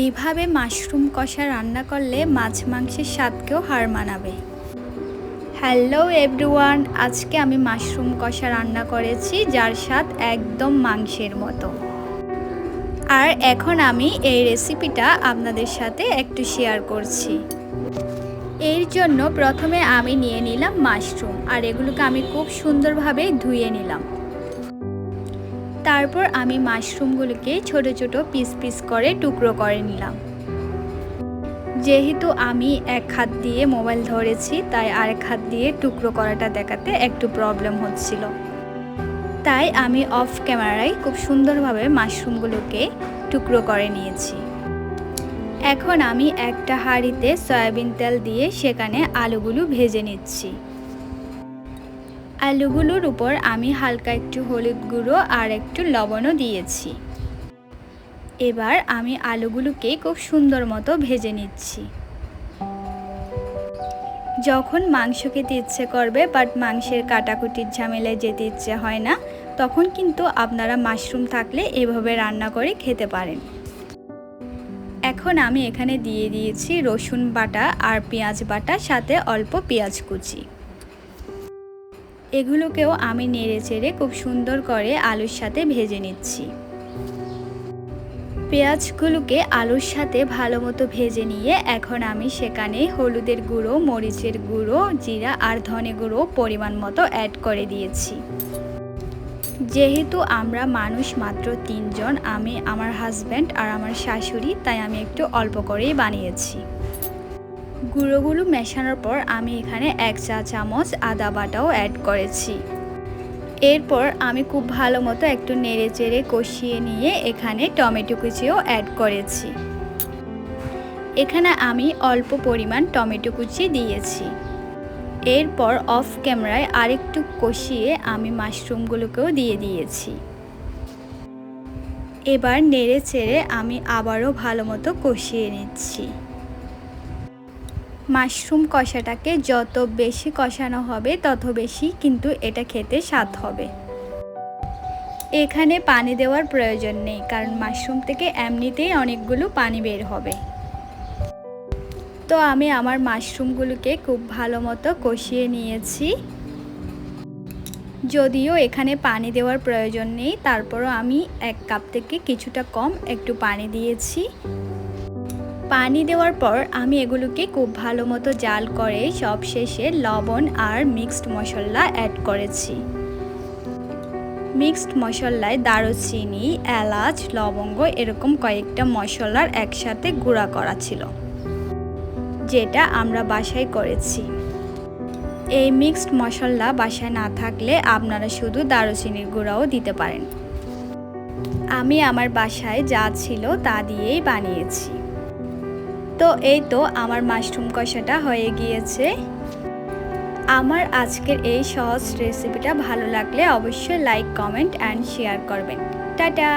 এইভাবে মাশরুম কষা রান্না করলে মাছ মাংসের স্বাদকেও হার মানাবে। হ্যালো এভরিওয়ান, আজকে আমি মাশরুম কষা রান্না করেছি যার স্বাদ একদম মাংসের মতো। আর এখন আমি এই রেসিপিটা আপনাদের সাথে একটু শেয়ার করছি। এর জন্য প্রথমে আমি নিয়ে নিলাম মাশরুম, আর এগুলোকে আমি খুব সুন্দরভাবে ধুয়ে নিলাম। তারপর আমি মাশরুমগুলোকে ছোট ছোট পিস পিস করে টুকরো করে নিলাম। যেহেতু আমি এক হাত দিয়ে মোবাইল ধরেছি, তাই আরেক হাত দিয়ে টুকরো করাটা দেখাতে একটু প্রবলেম হচ্ছিল, তাই আমি অফ ক্যামেরায় খুব সুন্দরভাবে মাশরুমগুলোকে টুকরো করে নিয়েছি। এখন আমি একটা হাঁড়িতে সয়াবিন তেল দিয়ে সেখানে আলুগুলো ভেজে নিচ্ছি। আলুগুলোর উপর আমি হালকা একটু হলুদ গুঁড়ো আর একটু লবণও দিয়েছি। এবার আমি আলুগুলোকে খুব সুন্দর মতো ভেজে নিচ্ছি। যখন মাংস খেতে ইচ্ছে করবে বাট মাংসের কাটাকুটির ঝামেলায় যেতে ইচ্ছে হয় না, তখন কিন্তু আপনারা মাশরুম থাকলে এভাবে রান্না করে খেতে পারেন। এখন আমি এখানে দিয়ে দিয়েছি রসুন বাটা আর পেঁয়াজ বাটা, সাথে অল্প পেঁয়াজ কুচি। এগুলোকেও আমি নেড়ে চেড়ে খুব সুন্দর করে আলুর সাথে ভেজে নিচ্ছি। পেঁয়াজগুলোকে আলুর সাথে ভালো মতো ভেজে নিয়ে এখন আমি সেখানে হলুদের গুঁড়ো, মরিচের গুঁড়ো, জিরা আর ধনে গুঁড়ো পরিমাণ মতো অ্যাড করে দিয়েছি। যেহেতু আমরা মানুষ মাত্র 3 জন, আমি, আমার হাজব্যান্ড আর আমার শাশুড়ি, তাই আমি একটু অল্প করেই বানিয়েছি। গুঁড়োগুলো মেশানোর পর আমি এখানে 1 চা চামচ আদা বাটাও অ্যাড করেছি। এরপর আমি খুব ভালো মতো একটু নেড়ে চেড়ে কষিয়ে নিয়ে এখানে টমেটো কুচিও অ্যাড করেছি। এখানে আমি অল্প পরিমাণ টমেটো কুচি দিয়েছি। এরপর অফ ক্যামেরায় আরেকটু কষিয়ে আমি মাশরুমগুলোকেও দিয়ে দিয়েছি। এবার নেড়ে চেড়ে আমি আবারও ভালো মতো কষিয়ে নিচ্ছি। মাশরুম কষাটাকে যত বেশি কষানো হবে তত বেশি কিন্তু এটা খেতে স্বাদ হবে। এখানে পানি দেওয়ার প্রয়োজন নেই, কারণ মাশরুম থেকে এমনিতেই অনেকগুলো পানি বের হবে। তো আমি আমার মাশরুমগুলোকে খুব ভালো মতো কষিয়ে নিয়েছি। যদিও এখানে পানি দেওয়ার প্রয়োজন নেই, তারপরও আমি 1 কাপ থেকে কিছুটা কম একটু পানি দিয়েছি। পানি দেওয়ার পর আমি এগুলোকে খুব ভালো মতো জাল করে সবশেষে লবণ আর মিক্সড মশলা অ্যাড করেছি। মিক্সড মশলায় দারুচিনি, এলাচ, লবঙ্গ এরকম কয়েকটা মশলার একসাথে গুঁড়া করা ছিল, যেটা আমরা বাসায় করেছি। এই মিক্সড মশলা বাসায় না থাকলে আপনারা শুধু দারুচিনির গুঁড়াও দিতে পারেন। আমি আমার বাসায় যা ছিল তা দিয়েই বানিয়েছি। তো এই তো আমার মাশরুম কষাটা হয়ে গিয়েছে। আমার আজকের এই সহজ রেসিপিটা ভালো লাগলে অবশ্যই লাইক, কমেন্ট অ্যান্ড শেয়ার করবেন। টাটা।